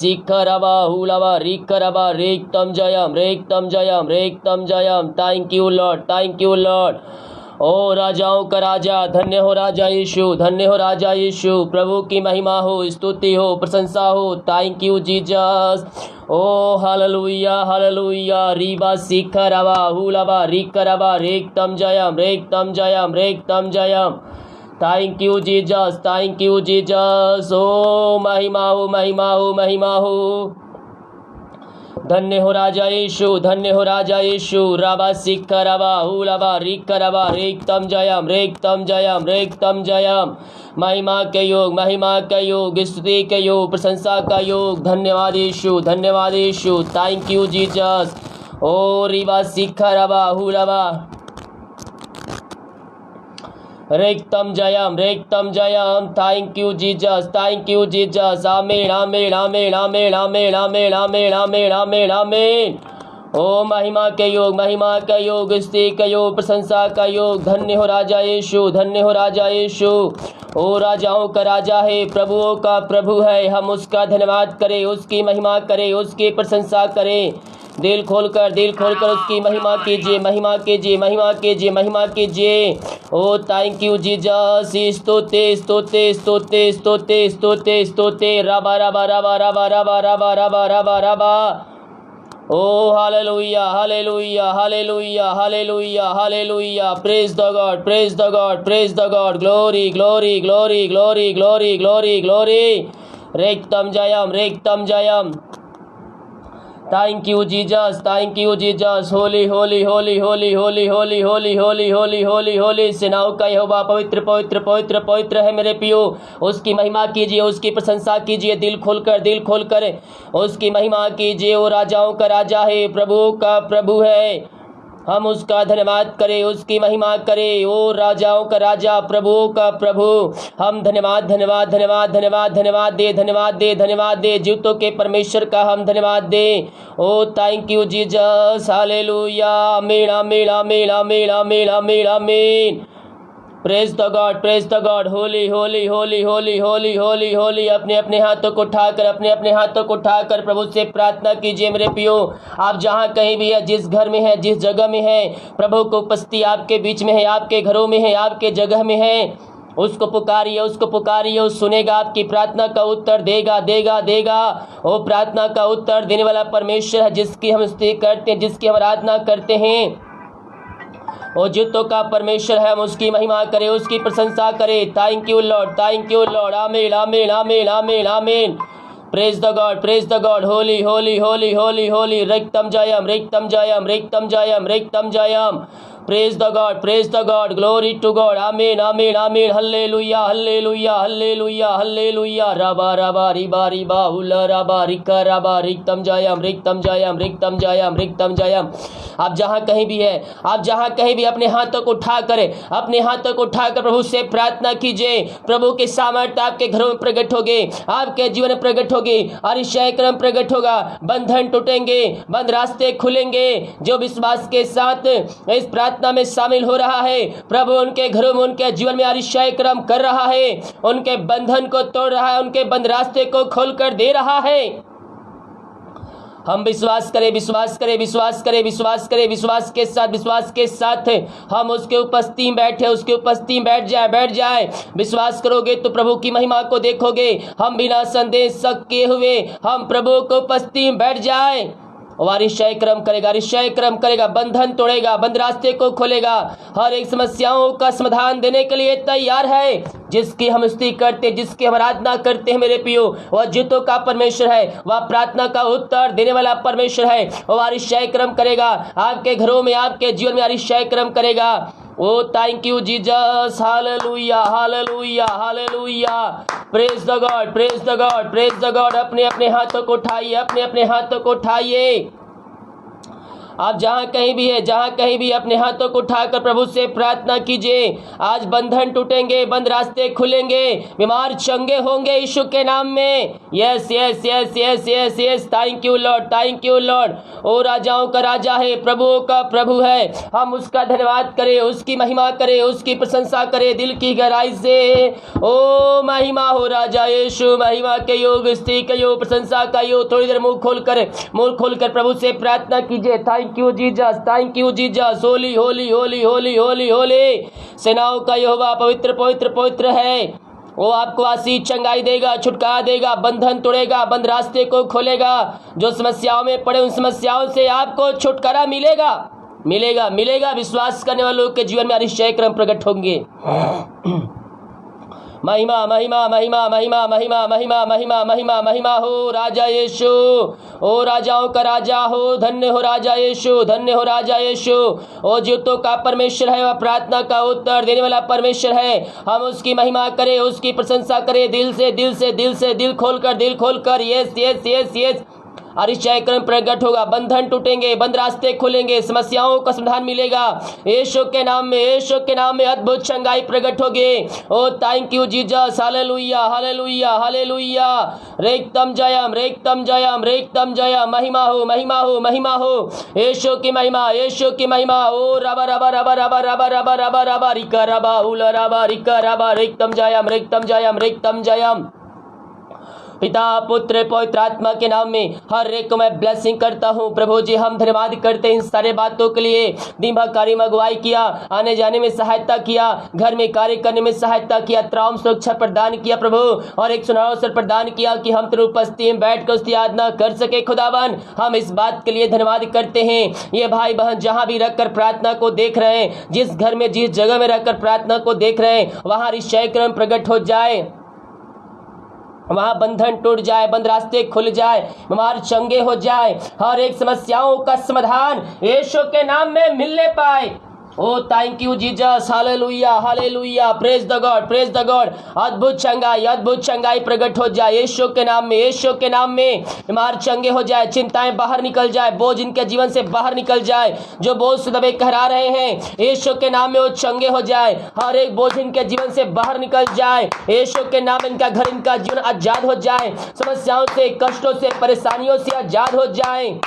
Sikarabahulava Rikaraba Rektam Jayam. Thank you Lord. ओ राजाओं का राजा, धन्य हो राजा यीशु, प्रभु की महिमा हो, स्तुति हो, प्रशंसा हो। Thank you Jesus. Oh hallelujah रीबा सिखरबा हुलबा रिकरबा रेक्तम जयम। Thank you Jesus. ओ महिमा हो। धन्य हो राजा यीशु। रबा सिखरबा हुलबा रिकरबा रेक्तम जयम। महिमा के योग, स्तुति के योग, प्रशंसा का योग। धन्यवाद यीशु। Thank you Jesus. ओ रिबा सिखरबा हुलबा रेक्तम जयम। Thank you Jesus. आमीन। ओ महिमा के योग, स्तुति का योग, प्रशंसा का योग। धन्य हो राजा यीशु। ओ राजाओं का राजा है, प्रभुओं का प्रभु है। हम उसका धन्यवाद करें, उसकी महिमा करें, उसकी प्रशंसा करें। दिल खोलकर उसकी महिमा कीजिए। Oh thank you Jesus. स्तुति रबा। Oh hallelujah. Praise the God. Glory. रेक्तम जयम। Thank you Jesus. होली। सेनाओं का यहोवा पवित्र है मेरे पियो। उसकी महिमा कीजिए, उसकी प्रशंसा कीजिए। दिल खोलकर उसकी महिमा कीजिए। वो राजाओं का राजा है, प्रभुओं का प्रभु है। हम उसका धन्यवाद करें, उसकी महिमा करें। ओ राजाओं का राजा, प्रभुओं का प्रभु। हम धन्यवाद दे। जीवतों के परमेश्वर का हम धन्यवाद दे। Oh thank you Jesus. Hallelujah. Amen. Praise the God. Holy. अपने हाथों को उठाकर प्रभु से प्रार्थना कीजिए मेरे पियो। आप जहाँ कहीं भी है, जिस घर में है, जिस जगह में है, प्रभु को उपस्थिति आपके बीच में है, आपके घरों में है, आपके जगह में है। उसको पुकारिए। वो सुनेगा, आपकी प्रार्थना का उत्तर देगा। वो प्रार्थना का उत्तर देने वाला परमेश्वर है, जिसकी हम स्तुति करते हैं, जिसकी हम आराधना करते हैं। वो जितों का परमेश्वर है, हम उसकी महिमा करें, उसकी प्रशंसा करें। Thank you Lord. Amen. Praise the God. Holy. रेक्तम जयम। Praise the God. Glory to God. Amen. Hallelujah. रबा रिबा हुला रबा रिका रबा रिक्तम जयम। आप जहाँ कहीं भी है, आप जहाँ कहीं भी अपने हाथों को उठाकर प्रभु से प्रार्थना कीजिए। प्रभु के सामर्थ्य आपके घरों में प्रकट होगे, आपके जीवन में प्रकट होगी। अतिशय क्रम प्रकट होगा। बंधन टूटेंगे, बंद रास्ते खुलेंगे। जो विश्वास के साथ इस प्रार्थना में शामिल हो रहा है, प्रभु उनके घरों में, उनके जीवन में अतिशय क्रम कर रहा है। उनके बंधन को तोड़ रहा है, उनके बंद रास्ते को खोलकर दे रहा है। हम विश्वास के साथ हम उसके उपस्थिति में बैठ जाए। विश्वास करोगे तो प्रभु की महिमा को देखोगे। हम बिना संदेह शक किए हुए हम प्रभु को उपस्थिति में बैठ जाए। अतिशय क्रम करेगा, बंधन तोड़ेगा, बंद रास्ते को खोलेगा। हर एक समस्याओं का समाधान देने के लिए तैयार है। जिसकी हम स्तुति करते, जिसकी हम आराधना करते हैं मेरे पियो, वह जीतों का परमेश्वर है। वह प्रार्थना का उत्तर देने वाला परमेश्वर है। वह अतिशय क्रम करेगा आपके घरों में, आपके जीवन में अतिशय क्रम करेगा। Oh thank you Jesus. Hallelujah. Praise the God. अपने हाथों को उठाइए। आप जहाँ कहीं भी है, जहाँ कहीं भी अपने हाथों को उठाकर प्रभु से प्रार्थना कीजिए। आज बंधन टूटेंगे, बंद रास्ते खुलेंगे, बीमार चंगे होंगे यीशु के नाम में। Yes yes yes yes yes yes, thank you Lord, thank you Lord. ओ राजाओं का राजा है, प्रभुओं का प्रभु है। हम उसका धन्यवाद करें, उसकी महिमा करें, उसकी प्रशंसा करें दिल की गहराई से। ओ महिमा हो राजा यीशु, महिमा के योग, स्त्री के योग, प्रशंसा का योग। थोड़ी देर मुंह खोलकर प्रभु से प्रार्थना कीजिए। Thank you Jesus, thank you Jesus. Holi Holi Holi Holi Holi Holi, सेनाओं का यहोवा पवित्र पवित्र पवित्र है। वो आपको आशीष चंगाई देगा, छुटकारा देगा, बंधन तोड़ेगा, बंद रास्ते को खोलेगा। जो समस्याओं में पड़े उन समस्याओं से आपको छुटकारा मिलेगा, मिलेगा मिलेगा। विश्वास करने वालों के जीवन में आश्चर्य क्रम प्रकट होंगे। महिमा महिमा महिमा महिमा महिमा महिमा महिमा महिमा महिमा हो राजा यीशु। ओ राजाओं का राजा हो, धन्य हो राजा यीशु, धन्य हो राजा यीशु। ओ जीवतों का परमेश्वर है, वह प्रार्थना का उत्तर देने वाला परमेश्वर है। हम उसकी महिमा करें, उसकी प्रशंसा करें दिल से दिल से दिल से, दिल खोलकर। यस यस यस यस, आश्चर्य क्रम प्रकट होगा, बंधन टूटेंगे, बंद रास्ते खुलेंगे, समस्याओं का समाधान मिलेगा यीशु के नाम में। यीशु के नाम में अद्भुत चंगाई प्रकट होगी। Oh thank you Jesus, hallelujah hallelujah hallelujah. रेक्तम जयम रेक्तम जयम रेक्तम जयम। महिमा हो महिमा हो महिमा हो, यीशु की महिमा, यीशु की महिमा। ओ रबा रबा रबा रबा रबा रबा रबा रबा रिका रबा उला रबा रिका रबा, रेक्तम जयम रेक्तम जयम रेक्तम जयम। पिता पुत्र पवित्र आत्मा के नाम में हर एक को मैं ब्लेसिंग करता हूँ। प्रभु जी हम धन्यवाद करते हैं इन सारे बातों के लिए। दिन भर कार्य में अगुवाई किया, आने जाने में सहायता किया, घर में कार्य करने में सहायता किया, त्राम सुरक्षा प्रदान किया प्रभु, और एक सुनहरा अवसर प्रदान किया कि हम तेरे उपस्थिति में बैठ कर उसकी आराधना कर सके। खुदावन हम इस बात के लिए धन्यवाद करते हैं। ये भाई बहन जहाँ भी रखकर प्रार्थना को देख रहे हैं, जिस घर में जिस जगह में रखकर प्रार्थना को देख रहे हैं, वहाँ आश्चर्य क्रम प्रकट हो जाए, वहाँ बंधन टूट जाए, बंद रास्ते खुल जाए, बीमार चंगे हो जाए, हर एक समस्याओं का समाधान यीशु के नाम में मिलने पाए। Oh thank you Jesus, hallelujah hallelujah, praise the God, praise the God. अद्भुत चंगाई प्रकट हो जाए यीशु के नाम में, यीशु के नाम में। बीमार चंगे हो जाए, चिंताएं बाहर निकल जाए, बोझ इनके जीवन से बाहर निकल जाए, जो बोझ से दबे कहरा रहे हैं यीशु के नाम में वो चंगे हो जाए। हर एक बोझ इनके जीवन से बाहर निकल जाए यीशु के नाम में। इनका घर, इनका जीवन आजाद हो जाए, समस्याओं से, कष्टों से, परेशानियों से आजाद हो जाए।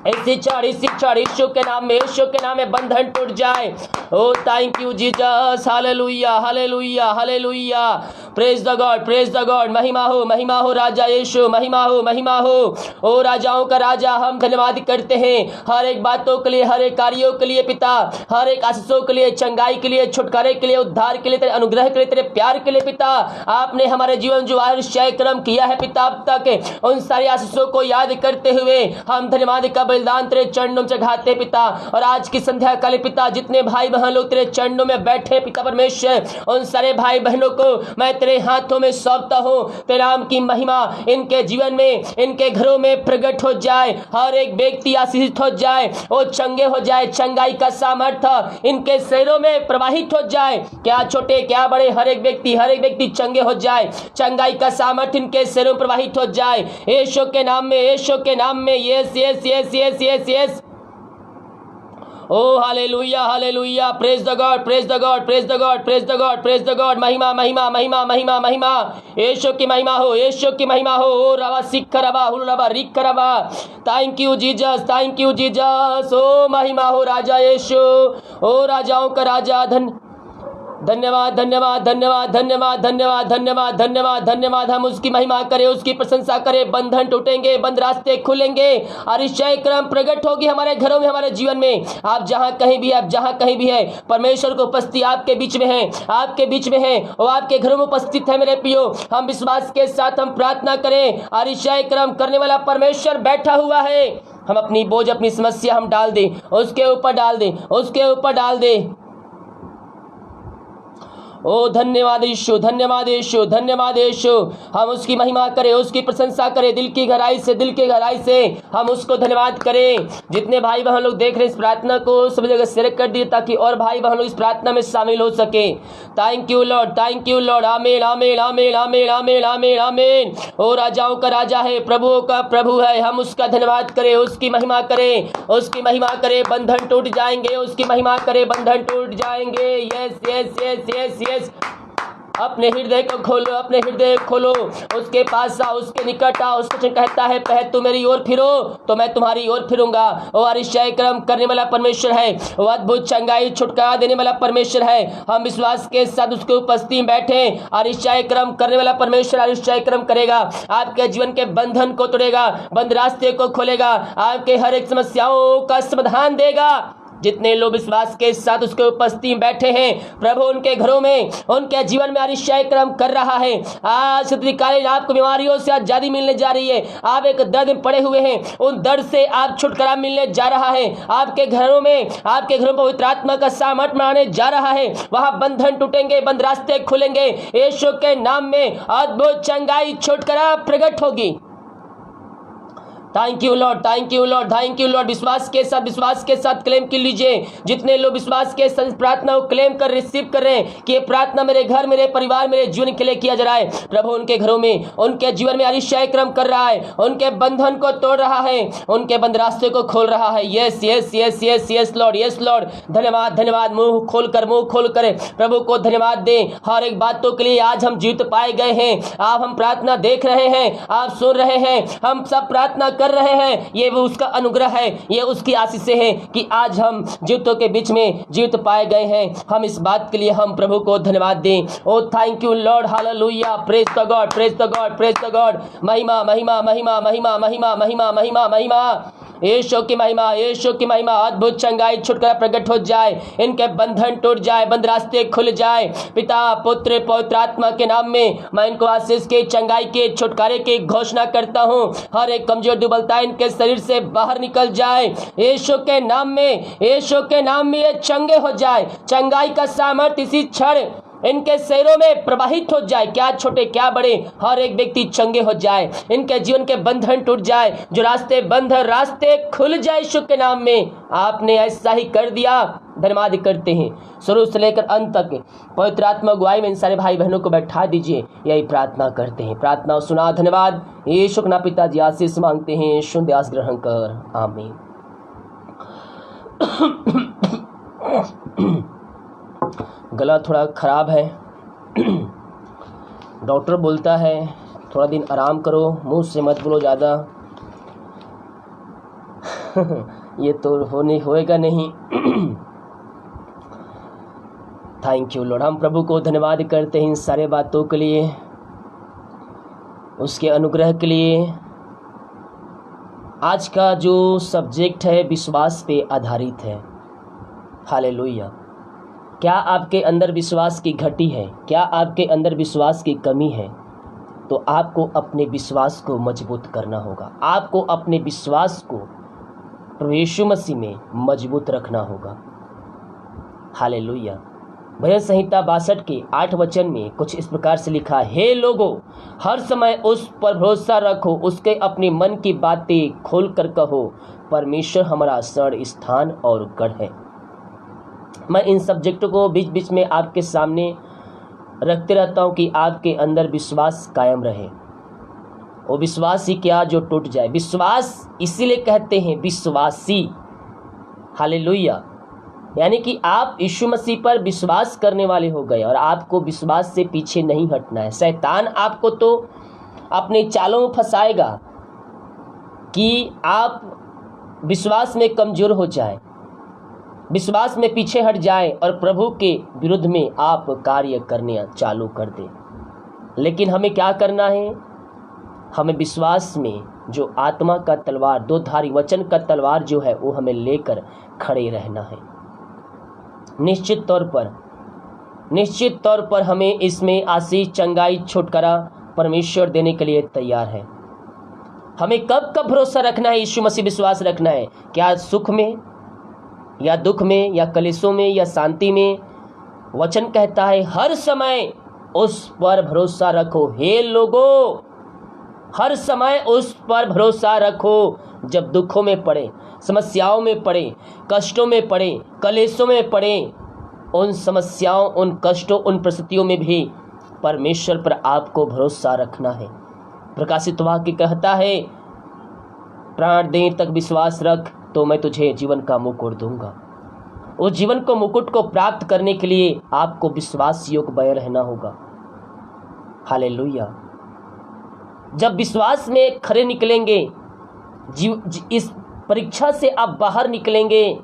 इसी क्षण यीशु के नाम में, यीशु के नाम में बंधन टूट जाए। Oh thank you Jesus, hallelujah hallelujah hallelujah, praise the God, praise the God. महिमा हो राजा यीशु, महिमा हो। ओ राजाओं का राजा हम धन्यवाद करते हैं हर एक बातों के लिए, हर एक कार्यों के लिए पिता, हर एक आशीषों के लिए, चंगाई के लिए, छुटकारे के लिए, उद्धार के लिए, तेरे अनुग्रह के लिए, तेरे प्यार के लिए पिता। आपने हमारे जीवन जो आश्चर्य कर्म किया है पिता अब तक, उन सारी आशीषों को याद करते हुए हम धन्यवाद का बलिदान तेरे चरणों में चढ़ाते पिता। और आज की संध्या काले पिता जितने भाई बहन लोग तेरे चरणों में बैठे पिता परमेश्वर, उन सारे भाई बहनों को मैं तेरे हाथों में सौंपता हूँ। तेरे नाम की महिमा इनके जीवन में, इनके घरों में प्रकट हो जाए। हर एक व्यक्ति आशीषित हो जाए, वो चंगे हो जाए, चंगाई का सामर्थ्य इनके शरीरों में प्रवाहित हो जाए। क्या छोटे क्या बड़े, हर एक व्यक्ति चंगे हो जाए, चंगाई का सामर्थ्य इनके शरीरों में प्रवाहित हो जाए यीशु के नाम में, यीशु के नाम में। Yes yes yes yes yes yes. Oh hallelujah hallelujah, praise the God, praise the God, praise the God, praise the God, praise the God. महिमा महिमा महिमा महिमा महिमा, यीशु की महिमा हो, यीशु की महिमा हो। ओ रबा सिख रबा हुल रबा रिक रबा, thank you Jesus, thank you Jesus. ओ महिमा हो राजा यीशु, ओ राजाओं का राजा। धन्यवाद धन्यवाद धन्यवाद धन्यवाद धन्यवाद धन्यवाद धन्यवाद धन्यवाद। हम उसकी महिमा करें, उसकी प्रशंसा करें। बंधन टूटेंगे, बंद रास्ते खुलेंगे, आश्चर्य क्रम प्रकट होगी हमारे घरों में, हमारे जीवन में। आप जहाँ कहीं भी है परमेश्वर की उपस्थिति आपके बीच में है, आपके बीच में है, और आपके घरों में उपस्थित है मेरे प्रियो। हम विश्वास के साथ हम प्रार्थना करें, आश्चर्य क्रम करने वाला परमेश्वर बैठा हुआ है। हम अपनी बोझ, अपनी समस्या हम डाल दें, उसके ऊपर डाल दें, उसके ऊपर डाल दें। ओ धन्यवाद यीशु, धन्यवाद यीशु, धन्यवाद यीशु। हम उसकी महिमा करें, उसकी प्रशंसा करें, दिल की गहराई से हम उसको धन्यवाद करें। जितने भाई बहन लोग देख रहे हैं इस प्रार्थना को सब जगह शेयर कर दिए ताकि और भाई बहन लोग इस प्रार्थना में शामिल हो सके। Thank you Lord, thank you Lord. Amen, amen, amen, amen, amen, amen, आमीन। ओ राजाओं का राजा है, प्रभुओं का प्रभु है। हम उसका धन्यवाद करें, उसकी महिमा करें, उसकी महिमा करें। बंधन टूट जाएंगे, उसकी महिमा करें, बंधन टूट जाएंगे। Yes yes yes yes yes. अपने हृदय को खोलो, अपने हृदय खोलो, उसके पास आओ, उसके निकट आओ। उसको कहता है पहले तुम मेरी ओर फिरो तो मैं तुम्हारी ओर फिरूंगा। वो अतिशय कर्म करने वाला परमेश्वर है, वो अद्भुत चंगाई छुटकारा देने वाला परमेश्वर है। हम विश्वास के साथ उसके उपस्थिति में बैठे। अतिशय कर्म करने वाला परमेश्वर अतिशय कर्म करेगा, आपके जीवन के बंधन को तोड़ेगा, बंद रास्ते को खोलेगा, आपके हर एक समस्याओं का समाधान देगा। जितने लोग विश्वास के साथ उसके उपस्थिति में बैठे हैं, प्रभु उनके घरों में, उनके जीवन में अतिशय कर्म कर रहा है। आज कालीन आपको बीमारियों से आजादी मिलने जा रही है। आप एक दर्द में पड़े हुए हैं, उन दर्द से आप छुटकारा मिलने जा रहा है। आपके घरों में पवित्र आत्मा का सामर्थ आने जा रहा है। वहां बंधन टूटेंगे, बंद रास्ते खुलेंगे। यीशु के नाम में अद्भुत चंगाई छुटकारा प्रकट होगी। Thank you Lord, thank you Lord, thank you Lord. विश्वास के साथ क्लेम कर लीजिए। जितने लोग विश्वास के साथ प्रार्थना को क्लेम कर रिसीव कर रहे हैं कि ये प्रार्थना मेरे घर, मेरे परिवार, मेरे जीवन के लिए किया जा रहा है। प्रभु उनके घरों में, उनके जीवन में अतिशय कर्म कर रहा है, उनके बंधन को तोड़ रहा है, उनके बंद रास्ते को खोल रहा है। Yes yes yes yes yes Lord, yes Lord. धन्यवाद, धन्यवाद। मुंह खोल कर प्रभु को धन्यवाद दें। हर एक बातों के लिए आज हम जीवित पाए गए हैं। आप हम प्रार्थना देख रहे हैं, आप सुन रहे हैं, हम सब प्रार्थना कर रहे हैं। ये वो उसका अनुग्रह है, ये उसकी आशीष है कि आज हम जीवितों के बीच में जीवित पाए गए हैं। हम इस बात के लिए हम प्रभु को धन्यवाद दें। Oh thank you Lord, hallelujah, praise the God, praise the God, praise the God. महिमा महिमा महिमा महिमा महिमा महिमा महिमा महिमा। यीशु की महिमा, यीशु की महिमा। अद्भुत चंगाई छुटकारा प्रकट हो जाए, इनके बंधन टूट जाए, बंद रास्ते खुल जाए। पिता, पुत्र, पवित्र आत्मा के नाम में मैं इनको आशीष के, चंगाई के, छुटकारे की घोषणा करता हूँ। हर एक कमजोर दुर्बलता इनके शरीर से बाहर निकल जाए यीशु के नाम में, यीशु के नाम में ये चंगे हो जाए। चंगाई का सामर्थ इसी क्षण इनके शरीरों में प्रवाहित हो जाए। क्या छोटे क्या बड़े, हर एक व्यक्ति चंगे हो जाए, इनके जीवन के बंधन टूट जाए, जो रास्ते बंद है रास्ते खुल जाए यीशु के नाम में। आपने ऐसा ही कर दिया, धन्यवाद करते हैं। शुरू से लेकर अंत तक पवित्र आत्मा अगुवाई में इन सारे भाई बहनों को बैठा दीजिए। यही प्रार्थना करते हैं, प्रार्थना सुना। धन्यवाद यीशु के नाम पिताजी आशीष मांगते हैं, शुद्ध आस ग्रहण कर, आमीन। गला थोड़ा खराब है, डॉक्टर बोलता है थोड़ा दिन आराम करो, मुंह से मत बोलो ज़्यादा। ये तो होएगा नहीं। Thank you Lord. हम प्रभु को धन्यवाद करते हैं इन सारे बातों के लिए, उसके अनुग्रह के लिए। आज का जो सब्जेक्ट है विश्वास पे आधारित है। हालेलुया। क्या आपके अंदर विश्वास की घटी है? क्या आपके अंदर विश्वास की कमी है? तो आपको अपने विश्वास को मजबूत करना होगा। आपको अपने विश्वास को प्रभु यीशु मसीह में मजबूत रखना होगा। हालेलुया। भजन संहिता 62 के 8 वचन में कुछ इस प्रकार से लिखा, हे लोगों, हर समय उस पर भरोसा रखो, उसके अपने मन की बातें खोल कर कहो, परमेश्वर हमारा शरण स्थान और गढ़ है। मैं इन सब्जेक्टों को बीच बीच में आपके सामने रखते रहता हूँ कि आपके अंदर विश्वास कायम रहे। वो विश्वास ही क्या जो टूट जाए। विश्वास इसीलिए कहते हैं विश्वासी। हालेलुया। यानी कि आप यीशु मसीह पर विश्वास करने वाले हो गए और आपको विश्वास से पीछे नहीं हटना है। शैतान आपको तो अपने चालों में फंसाएगा कि आप विश्वास में कमज़ोर हो जाए, विश्वास में पीछे हट जाए और प्रभु के विरुद्ध में आप कार्य करने चालू कर दें। लेकिन हमें क्या करना है? हमें विश्वास में जो आत्मा का तलवार, दो धारी वचन का तलवार जो है वो हमें लेकर खड़े रहना है। निश्चित तौर पर हमें इसमें आशीष, चंगाई, छुटकारा परमेश्वर देने के लिए तैयार है। हमें कब कब भरोसा रखना है? यीशु मसीह विश्वास रखना है। क्या सुख में या दुख में या कलेशों में या शांति में वचन कहता है हर समय उस पर भरोसा रखो। हे लोगों, हर समय उस पर भरोसा रखो। जब दुखों में पड़े, समस्याओं में पड़े, कष्टों में पड़े, कलेशों में पड़े, उन समस्याओं, उन कष्टों, उन परिस्थितियों में भी परमेश्वर पर आपको भरोसा रखना है। प्रकाशित वाक्य कहता है, प्राण देने तक विश्वास रख तो मैं तुझे जीवन का मुकुट दूंगा। उस जीवन को मुकुट को प्राप्त करने के लिए आपको विश्वास योग्य बने रहना होगा। हालेलुया। जब विश्वास में खरे निकलेंगे, इस परीक्षा से आप बाहर निकलेंगे,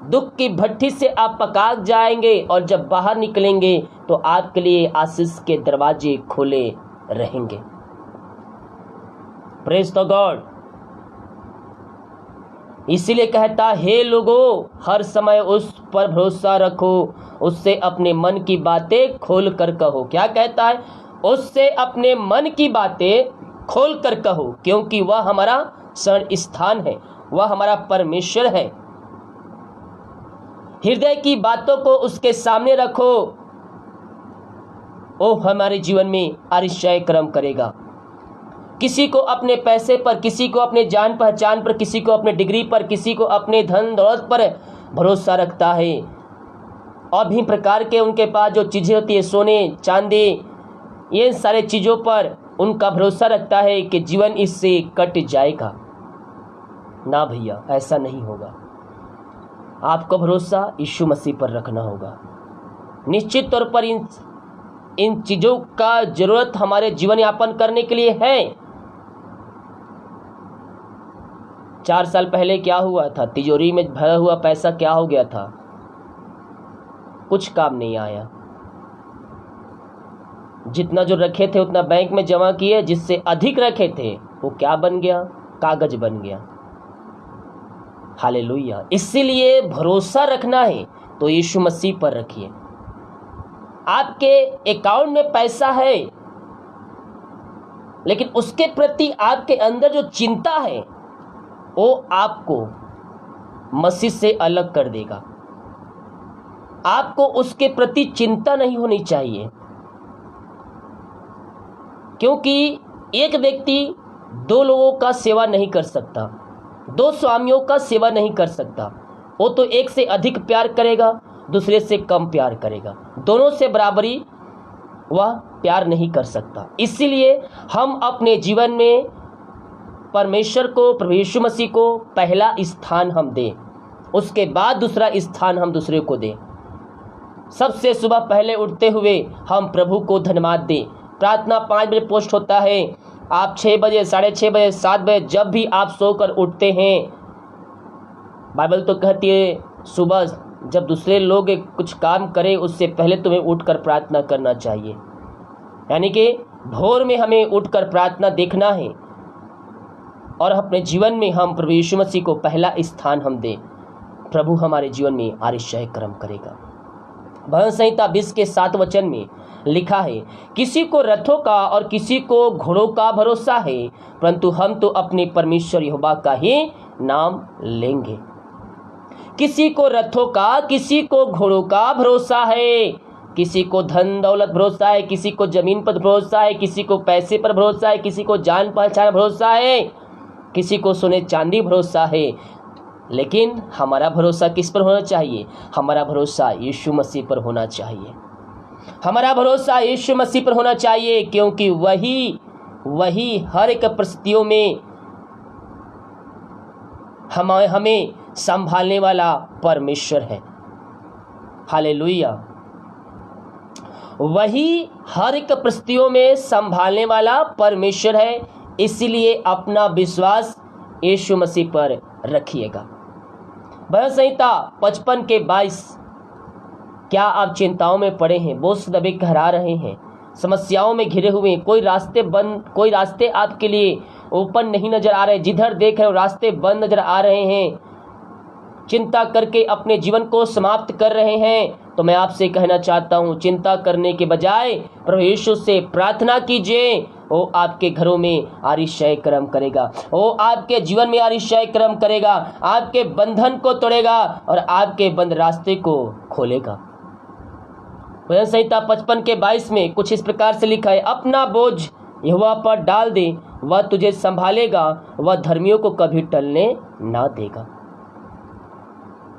दुख की भट्ठी से आप पका जाएंगे, और जब बाहर निकलेंगे तो आपके लिए आशीष के दरवाजे खुले रहेंगे। Praise the God. इसीलिए कहता, हे लोगों, हर समय उस पर भरोसा रखो, उससे अपने मन की बातें खोल कर कहो। क्या कहता है? उससे अपने मन की बातें खोल कर कहो, क्योंकि वह हमारा शरण स्थान है, वह हमारा परमेश्वर है। हृदय की बातों को उसके सामने रखो, वो हमारे जीवन में आश्चर्य कर्म करेगा। किसी को अपने पैसे पर, किसी को अपने जान पहचान पर, किसी को अपने डिग्री पर, किसी को अपने धन दौलत पर भरोसा रखता है, और भी प्रकार के उनके पास जो चीज़ें होती है, सोने चांदी, ये सारे चीज़ों पर उनका भरोसा रखता है कि जीवन इससे कट जाएगा। ना भैया, ऐसा नहीं होगा। आपको भरोसा यीशु मसीह पर रखना होगा। निश्चित तौर पर इन चीज़ों का जरूरत हमारे जीवन यापन करने के लिए है। 4 साल पहले क्या हुआ था? तिजोरी में भरा हुआ पैसा क्या हो गया था? कुछ काम नहीं आया। जितना जो रखे थे उतना बैंक में जमा किए, जिससे अधिक रखे थे वो क्या बन गया? कागज बन गया। हालेलुया। इसीलिए भरोसा रखना है तो यीशु मसीह पर रखिए। आपके अकाउंट में पैसा है, लेकिन उसके प्रति आपके अंदर जो चिंता है वो आपको मसीह से अलग कर देगा। आपको उसके प्रति चिंता नहीं होनी चाहिए, क्योंकि एक व्यक्ति 2 लोगों का सेवा नहीं कर सकता, 2 स्वामियों का सेवा नहीं कर सकता। वो तो एक से अधिक प्यार करेगा, दूसरे से कम प्यार करेगा, दोनों से बराबरी वह प्यार नहीं कर सकता। इसीलिए हम अपने जीवन में परमेश्वर को, प्रभु यीशु मसीह को पहला स्थान हम दें, उसके बाद दूसरा स्थान हम दूसरे को दें। सबसे सुबह पहले उठते हुए हम प्रभु को धन्यवाद दें। प्रार्थना 5 बजे पोस्ट होता है। आप 6 बजे, 6:30 बजे, 7 बजे, जब भी आप सोकर उठते हैं, बाइबल तो कहती है सुबह जब दूसरे लोग कुछ काम करें उससे पहले तुम्हें उठकर प्रार्थना करना चाहिए। यानी कि भोर में हमें उठकर प्रार्थना देखना है, और अपने जीवन में हम प्रभु यीशु मसीह को पहला स्थान हम दें। प्रभु हमारे जीवन में आश्चर्य कर्म करेगा। भजन संहिता 20 के 7 वचन में लिखा है, किसी को रथों का और किसी को घोड़ों का भरोसा है, परंतु हम तो अपने परमेश्वर यहोवा का ही नाम लेंगे। किसी को रथों का, किसी को घोड़ों का भरोसा है, किसी को धन दौलत भरोसा है, किसी को जमीन पर भरोसा है, किसी को पैसे पर भरोसा है, किसी को जान पहचान भरोसा है, किसी को सोने चांदी भरोसा है। लेकिन हमारा भरोसा किस पर होना चाहिए? हमारा भरोसा यीशु मसीह पर होना चाहिए। हमारा भरोसा यीशु मसीह पर होना चाहिए, क्योंकि वही हर एक परिस्थितियों में हमें संभालने वाला परमेश्वर है। हालेलुया। वही हर एक परिस्थितियों में संभालने वाला परमेश्वर है। इसीलिए अपना विश्वास यीशु मसीह पर रखिएगा। भजन संहिता 55 के 22। क्या आप चिंताओं में पड़े हैं, बोझ दबे कहरा रहे हैं, समस्याओं में घिरे हुए हैं, कोई रास्ते बंद, कोई रास्ते आपके लिए ओपन नहीं नजर आ रहे, जिधर देख रहे हो रास्ते बंद नजर आ रहे हैं, चिंता करके अपने जीवन को समाप्त कर रहे हैं, तो मैं आपसे कहना चाहता हूं, चिंता करने के बजाय प्रभु यीशु से प्रार्थना कीजिए। वो आपके घरों में आश्चर्य कर्म करेगा, वो आपके जीवन में आश्चर्य कर्म करेगा, आपके बंधन को तोड़ेगा और आपके बंद रास्ते को खोलेगा। भजन संहिता 55 के 22 में कुछ इस प्रकार से लिखा है, अपना बोझ यहोवा पर डाल दे, वह तुझे संभालेगा, वह धर्मियों को कभी टलने ना देगा।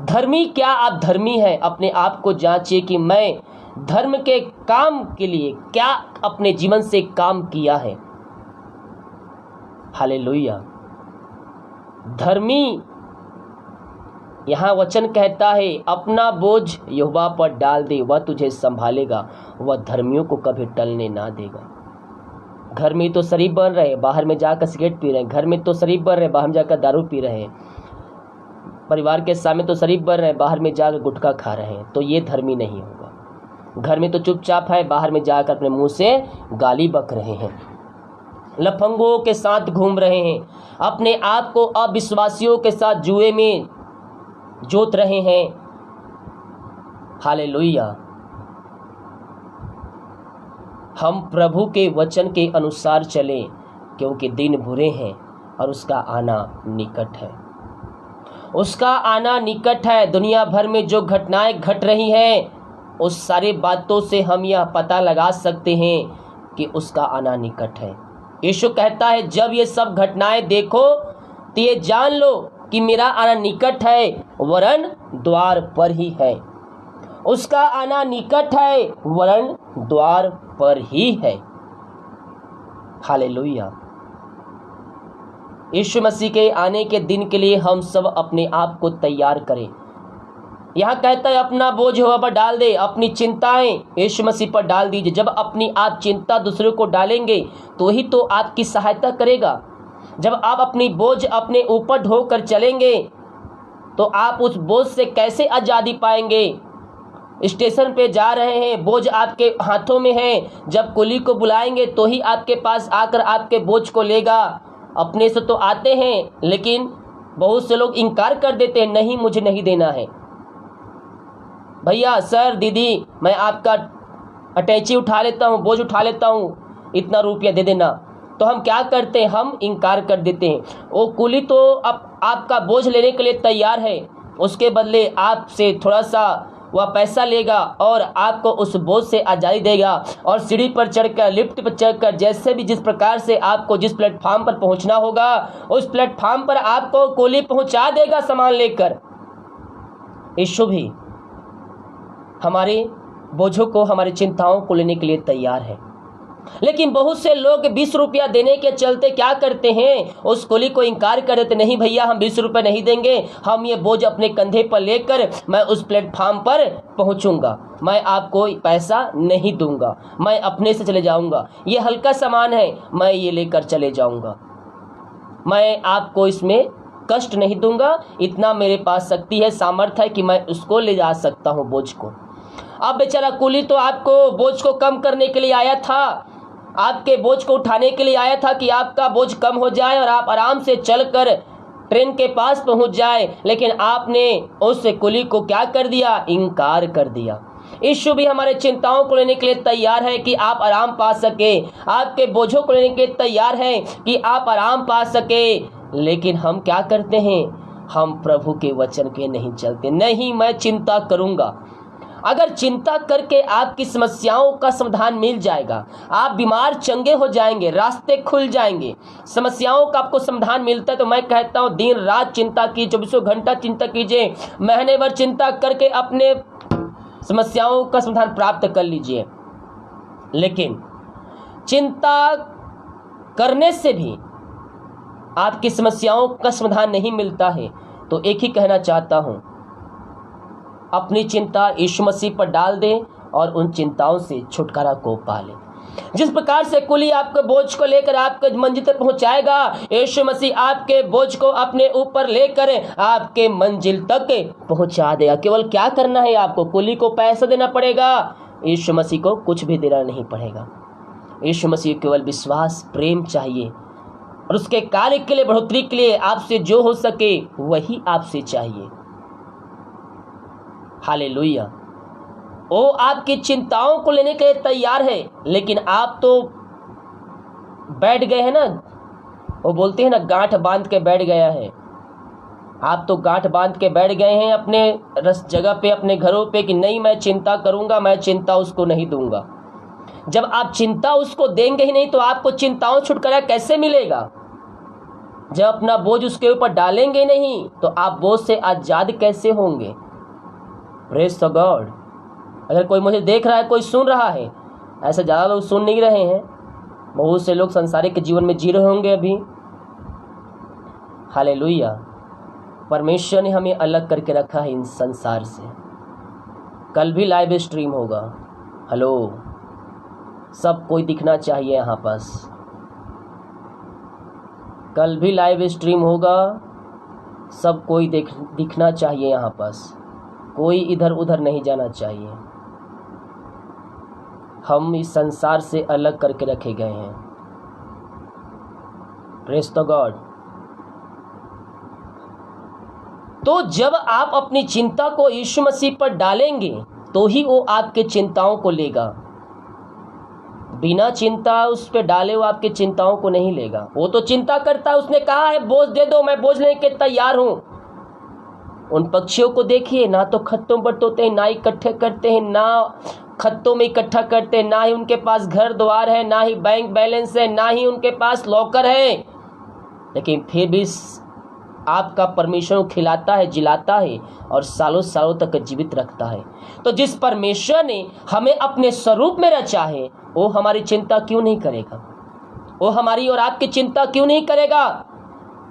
धर्मी, क्या आप धर्मी हैं? अपने आप को जांचिए कि मैं धर्म के काम के लिए क्या अपने जीवन से काम किया है। हालेलुया। धर्मी, यहां वचन कहता है, अपना बोझ यहोवा पर डाल दे, वह तुझे संभालेगा, वह धर्मियों को कभी टलने ना देगा। घर में तो शरीफ बन रहे, बाहर में जाकर सिगरेट पी रहे हैं। घर में तो शरीफ बन रहे, बाहर में जाकर दारू पी रहे हैं। परिवार के सामने तो शरीफ बन रहे हैं, बाहर में जाकर गुटखा खा रहे हैं। तो ये धर्मी नहीं होगा। घर में तो चुपचाप है, बाहर में जाकर अपने मुंह से गाली बक रहे हैं, लफंगों के साथ घूम रहे हैं, अपने आप को अविश्वासियों के साथ जुए में जोत रहे हैं। हालेलुया। हम प्रभु के वचन के अनुसार चलें, क्योंकि दिन बुरे हैं और उसका आना निकट है। उसका आना निकट है। दुनिया भर में जो घटनाएं घट रही हैं, उस सारी बातों से हम यह पता लगा सकते हैं कि उसका आना निकट है। यीशु कहता है, जब ये सब घटनाएं देखो तो ये जान लो कि मेरा आना निकट है, वरन द्वार पर ही है। उसका आना निकट है, वरन द्वार पर ही है। हालेलुया। यीशु मसीह के आने के दिन के लिए हम सब अपने आप को तैयार करें। यहाँ कहता है, अपना बोझ यहोवा पर डाल दे, अपनी चिंताएं यीशु मसीह पर डाल दीजिए। जब अपनी आप चिंता दूसरों को डालेंगे तो ही तो आपकी सहायता करेगा। जब आप अपनी बोझ अपने ऊपर ढोकर चलेंगे तो आप उस बोझ से कैसे आज़ादी पाएंगे। स्टेशन पे जा रहे हैं, बोझ आपके हाथों में है, जब कुली को बुलाएंगे तो ही आपके पास आकर आपके बोझ को लेगा। अपने से तो आते हैं, लेकिन बहुत से लोग इनकार कर देते हैं, नहीं मुझे नहीं देना है। भैया, सर, दीदी, मैं आपका अटैची उठा लेता हूँ, बोझ उठा लेता हूँ, इतना रुपया दे देना। तो हम क्या करते हैं, हम इनकार कर देते हैं। वो कुली तो अब आपका बोझ लेने के लिए तैयार है, उसके बदले आपसे थोड़ा सा वह पैसा लेगा और आपको उस बोझ से आज़ादी देगा। और सीढ़ी पर चढ़कर, लिफ्ट पर चढ़कर, जैसे भी जिस प्रकार से आपको जिस प्लेटफार्म पर पहुंचना होगा, उस प्लेटफार्म पर आपको कुली पहुंचा देगा सामान लेकर। यीशु भी हमारे बोझों को, हमारी चिंताओं को लेने के लिए तैयार है। लेकिन बहुत से लोग 20 रुपया देने के चलते क्या करते हैं, उस कुली को इनकार कर देते, नहीं भैया हम 20 रुपये नहीं देंगे, हम ये बोझ अपने कंधे पर लेकर मैं उस प्लेटफार्म पर पहुंचूंगा, मैं आपको पैसा नहीं दूंगा, मैं अपने से चले जाऊंगा, ये हल्का सामान है, मैं ये लेकर चले जाऊंगा, मैं आपको इसमें कष्ट नहीं दूंगा, इतना मेरे पास शक्ति है, सामर्थ्य है कि मैं उसको ले जा सकता हूँ बोझ को। अब बेचारा कुली तो आपको बोझ को कम करने के लिए आया था, आपके बोझ को उठाने के लिए आया था कि आपका बोझ कम हो जाए और आप आराम से चलकर ट्रेन के पास पहुंच जाए। लेकिन आपने उस कुली को क्या कर दिया, इनकार कर दिया। यीशु भी हमारे चिंताओं को लेने के लिए तैयार है कि आप आराम पा सके, आपके बोझों को लेने के लिए तैयार है कि आप आराम पा सके। लेकिन हम क्या करते हैं, हम प्रभु के वचन के नहीं चलते। नहीं, मैं चिंता करूंगा। अगर चिंता करके आपकी समस्याओं का समाधान मिल जाएगा, आप बीमार चंगे हो जाएंगे, रास्ते खुल जाएंगे, समस्याओं का आपको समाधान मिलता है, तो मैं कहता हूँ दिन रात चिंता की, 24 घंटा चिंता कीजिए, महीने भर चिंता करके अपने समस्याओं का समाधान प्राप्त कर लीजिए। लेकिन चिंता करने से भी आपकी समस्याओं का समाधान नहीं मिलता है, तो एक ही कहना चाहता हूँ, अपनी चिंता यीशु मसीह पर डाल दें और उन चिंताओं से छुटकारा को पा लें। जिस प्रकार से कुली आपके बोझ को लेकर आपके मंजिल तक पहुंचाएगा, यीशु मसीह आपके बोझ को अपने ऊपर लेकर आपके मंजिल तक पहुंचा देगा। केवल क्या करना है आपको, कुली को पैसा देना पड़ेगा, यीशु मसीह को कुछ भी देना नहीं पड़ेगा। यीशु मसीह केवल विश्वास, प्रेम चाहिए और उसके कार्य के लिए, बढ़ोतरी के लिए आपसे जो हो सके वही आपसे चाहिए। हालेलुया। वो आपकी चिंताओं को लेने के लिए तैयार है, लेकिन आप तो बैठ गए हैं ना, वो बोलते हैं ना, गांठ बांध के बैठ गया है, आप तो गांठ बांध के बैठ गए हैं अपने जगह पे, अपने घरों पे कि नहीं मैं चिंता करूंगा, मैं चिंता उसको नहीं दूंगा। जब आप चिंता उसको देंगे ही नहीं तो आपको चिंताओं छुटकारा कैसे मिलेगा? जब अपना बोझ उसके ऊपर डालेंगे नहीं तो आप बोझ से आजाद कैसे होंगे? Praise the God. अगर कोई मुझे देख रहा है, कोई सुन रहा है, ऐसे ज़्यादा लोग सुन नहीं रहे हैं, बहुत से लोग संसारिक के जीवन में जी रहे होंगे अभी। हालेलुया। परमेश्वर ने हमें अलग करके रखा है इन संसार से। कल भी लाइव स्ट्रीम होगा। हेलो, सब कोई दिखना चाहिए यहाँ पास। कल भी लाइव स्ट्रीम होगा, सब कोई दिखना चाहिए यहाँ पास। कोई इधर उधर नहीं जाना चाहिए। हम इस संसार से अलग करके रखे गए हैं। Praise the God. तो जब आप अपनी चिंता को यीशु मसीह पर डालेंगे तो ही वो आपके चिंताओं को लेगा। बिना चिंता उस पर डाले वो आपके चिंताओं को नहीं लेगा। वो तो चिंता करता है, उसने कहा है बोझ दे दो, मैं बोझ लेने के तैयार हूं। उन पक्षियों को देखिए, ना तो खत्तों पर तोते हैं, ना इकट्ठे करते हैं, ना खत्तों में इकट्ठा करते हैं, ना ही उनके पास घर द्वार है, ना ही बैंक बैलेंस है, ना ही उनके पास लॉकर है, लेकिन फिर भी आपका परमेश्वर खिलाता है, जिलाता है और सालों सालों तक जीवित रखता है। तो जिस परमेश्वर ने हमें अपने स्वरूप में रचा है वो हमारी चिंता क्यों नहीं करेगा? वो हमारी और आपकी चिंता क्यों नहीं करेगा?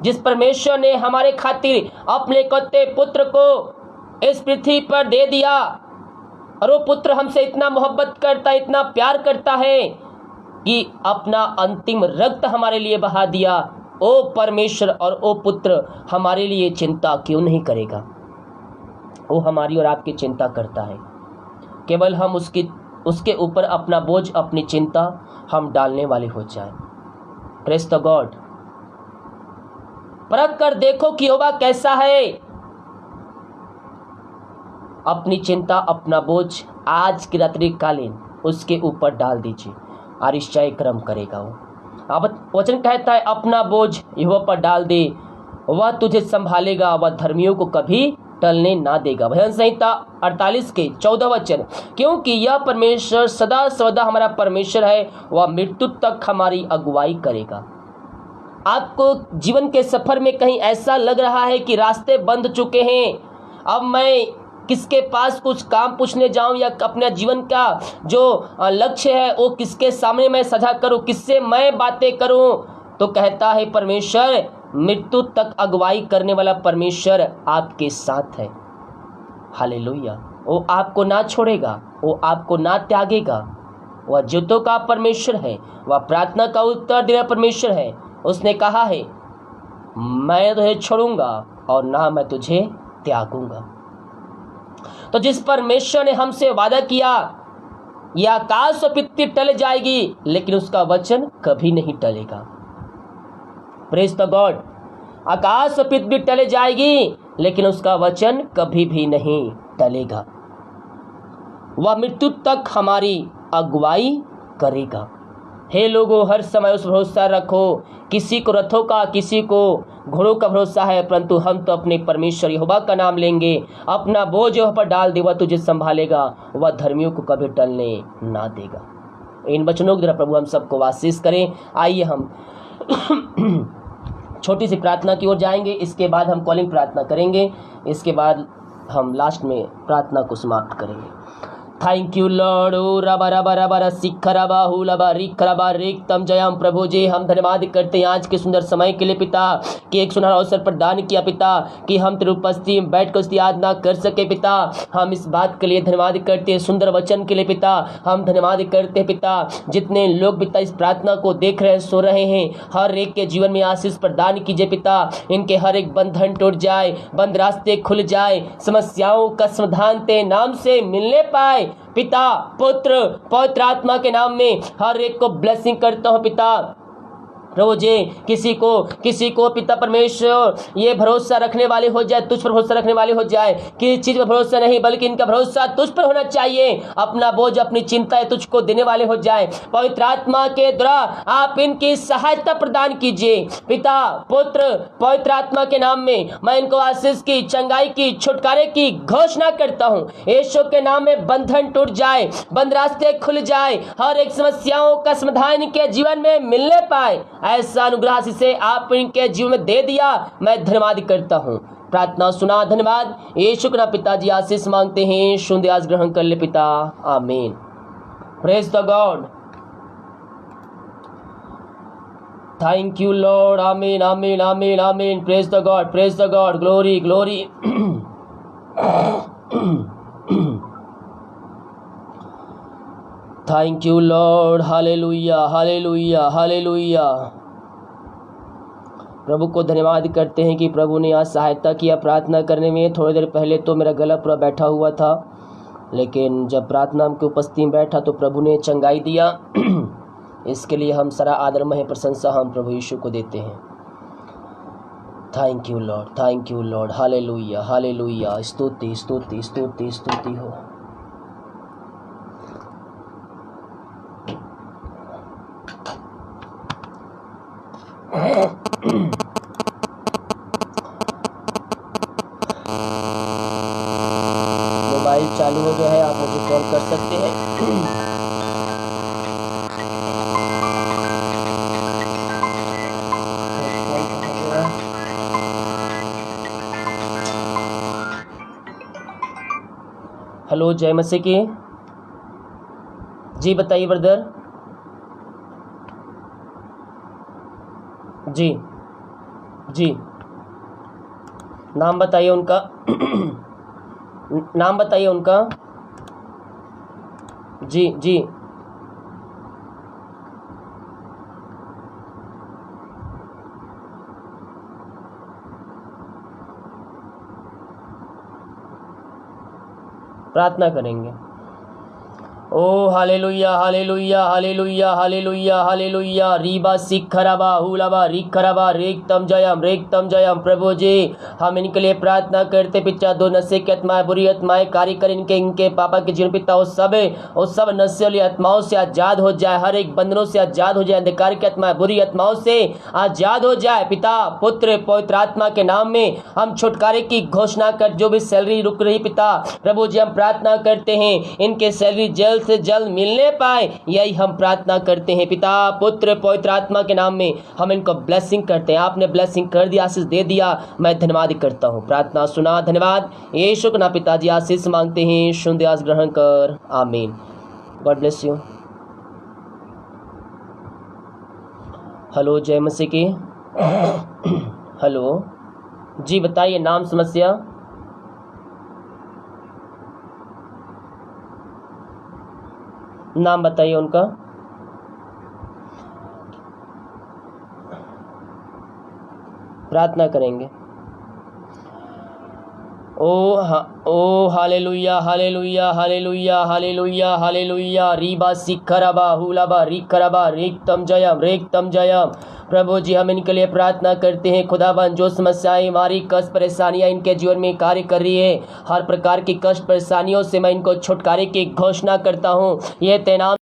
जिस परमेश्वर ने हमारे खातिर अपने इकलौते पुत्र को इस पृथ्वी पर दे दिया और वो पुत्र हमसे इतना मोहब्बत करता है, इतना प्यार करता है कि अपना अंतिम रक्त हमारे लिए बहा दिया। ओ परमेश्वर और ओ पुत्र हमारे लिए चिंता क्यों नहीं करेगा? वो हमारी और आपकी चिंता करता है। केवल हम उसके ऊपर अपना बोझ, अपनी चिंता हम डालने वाले हो जाए। Praise the God. परख कर देखो कि यहोवा कैसा है। अपनी चिंता, अपना बोझ आज की रात्रि कालीन उसके ऊपर डाल दीजिए, आरिश्चय क्रम करेगा वो। अब वचन कहता है अपना बोझ यहोवा पर डाल दे, वह तुझे संभालेगा, वह धर्मियों को कभी टलने ना देगा। भजन संहिता 48 के 14 वचन। क्योंकि यह परमेश्वर सदा सर्वदा हमारा परमेश्वर है, वह मृत्यु तक हमारी अगुवाई करेगा। आपको जीवन के सफर में कहीं ऐसा लग रहा है कि रास्ते बंद चुके हैं, अब मैं किसके पास कुछ काम पूछने जाऊं या अपने जीवन का जो लक्ष्य है वो किसके सामने मैं साझा करूं, किससे मैं बातें करूं? तो कहता है परमेश्वर मृत्यु तक अगुवाई करने वाला परमेश्वर आपके साथ है। हालेलुया। वो आपको ना छोड़ेगा, वो आपको ना त्यागेगा। वह ज्योतों का परमेश्वर है, वह प्रार्थना का उत्तर देने परमेश्वर है। उसने कहा है मैं तुझे छोड़ूंगा और ना मैं तुझे त्यागूंगा। तो जिस परमेश्वर ने हमसे वादा किया यह आकाश और पृथ्वी टल जाएगी लेकिन उसका वचन कभी नहीं टलेगा। Praise the God. आकाश और पृथ्वी टल जाएगी लेकिन उसका वचन कभी भी नहीं टलेगा। वह मृत्यु तक हमारी अगुवाई करेगा। हे लोगों, हर समय उस भरोसा रखो। किसी को रथों का, किसी को घोड़ों का भरोसा है, परंतु हम तो अपने परमेश्वर यहोवा का नाम लेंगे। अपना बोझ वह पर डाल दे, वह तुझे संभालेगा, वह धर्मियों को कभी टलने ना देगा। इन वचनों के द्वारा प्रभु हम सबको आशीष करें। आइए हम छोटी सी प्रार्थना की ओर जाएंगे, इसके बाद हम कॉलिंग प्रार्थना करेंगे, इसके बाद हम लास्ट में प्रार्थना को समाप्त करेंगे। Thank you Lord. ओ रबा रबा रबा रसिखरबा हुलबा रिखरबा रिक्तम जयम। प्रभु जी हम धन्यवाद करते हैं आज के सुंदर समय के लिए पिता, कि एक सुनहरा अवसर प्रदान किया पिता, कि हम तेरी उपस्थिति में बैठ कर उसकी आराधना कर सके पिता। हम इस बात के लिए धन्यवाद करते हैं, सुंदर वचन के लिए पिता हम धन्यवाद करते हैं पिता। जितने लोग पिता इस प्रार्थना को देख रहे हैं, सो रहे हैं, हर एक के जीवन में आशीष प्रदान कीजिए पिता। इनके हर एक बंधन टूट जाए, बंद रास्ते खुल जाए, समस्याओं का समाधान तेरे नाम से मिलने पाए पिता। पुत्र पवित्र आत्मा के नाम में हर एक को ब्लेसिंग करता हूँ पिता। प्रभु जी किसी को पिता परमेश्वर ये भरोसा रखने वाले हो जाए, तुझ पर भरोसा रखने वाले हो जाए, किसी चीज पर भरोसा नहीं बल्कि इनका भरोसा तुझ पर होना चाहिए। अपना बोझ अपनी चिंताएं तुझको देने वाले हो जाए। पवित्र आत्मा के द्वारा आप इनकी सहायता प्रदान कीजिए। पिता पुत्र पवित्र आत्मा के नाम में मैं इनको आशीष की, चंगाई की, छुटकारे की घोषणा करता हूँ। यीशु के नाम में बंधन टूट जाए, बंद रास्ते खुल जाए, हर एक समस्याओं का समाधान इनके जीवन में मिलने पाए। ऐसा अनुग्रह से आप इनके जीवन में दे दिया, मैं धन्यवाद करता हूँ। प्रार्थना सुना, धन्यवाद। यीशु का पिताजी आशीष मांगते हैं, सुन आज ग्रहण कर ले पिता, amen. Praise the God, thank you Lord, amen amen amen amen. Praise the God, praise the God, glory glory. Thank you Lord, hallelujah hallelujah hallelujah. प्रभु को धन्यवाद करते हैं कि प्रभु ने आज सहायता किया प्रार्थना करने में। थोड़ी देर पहले तो मेरा गला पूरा बैठा हुआ था, लेकिन जब प्रार्थना की उपस्थिति में बैठा तो प्रभु ने चंगाई दिया। इसके लिए हम सारा आदर मह प्रशंसा हम प्रभु यीशु को देते हैं। Thank you Lord, thank you Lord, hallelujah hallelujah. स्तुति स्तुति स्तुति स्तुति हो। मोबाइल चालू हो गया है, आप मुझे कॉल कर सकते हैं। हेलो, जय मसीह की। जी बताइए ब्रदर। जी जी, नाम बताइए उनका। नाम बताइए उनका। जी जी, प्रार्थना करेंगे। Oh hallelujah hallelujah hallelujah hallelujah hallelujah. रीबा सिखरबा हुलबा रिखरबा रेक्तम जयम। प्रभु जी हम इनके लिए प्रार्थना करते पिता, दो नशे की आत्माएं, बुरी आत्माएं कार्य कर इनके पापा के जीवन पिता, वो सब नशे वाली आत्माओं से आजाद हो जाए, हर एक बंधनों से आजाद हो जाए, अंधकार की आत्माएं बुरी आत्माओं से आजाद हो जाए। पिता पुत्र पवित्र आत्मा के नाम में हम छुटकारे की घोषणा कर, जो भी सैलरी रुक रही पिता प्रभु जी हम प्रार्थना करते हैं इनके सैलरी जल्द से जल्द मिलने पाए, यही हम प्रार्थना करते हैं। पिता पुत्र पवित्र आत्मा के नाम में हम इनको ब्लेसिंग करते हैं। आपने ब्लेसिंग कर दिया, आशीष दे दिया, मैं धन्यवाद करता हूँ। प्रार्थना सुना, धन्यवाद। यीशु के नाम पिताजी आशीष मांगते हैं, सुन आज ग्रहण कर, आमीन। God bless you. हेलो, जय मसीह की। हेलो जी, बताइए नाम, समस्या। नाम बताइए उनका। प्रार्थना करेंगे। Oh hallelujah hallelujah hallelujah hallelujah hallelujah. रीबा सिखरबा हुलबा रिखरबा रेक्तम जयम। प्रभु जी हम इनके लिए प्रार्थना करते हैं। खुदाबंद जो समस्याएं, हमारी कष्ट परेशानियां इनके जीवन में कार्य कर रही है, हर प्रकार की कष्ट परेशानियों से मैं इनको छुटकारे की घोषणा करता हूँ। ये तैनात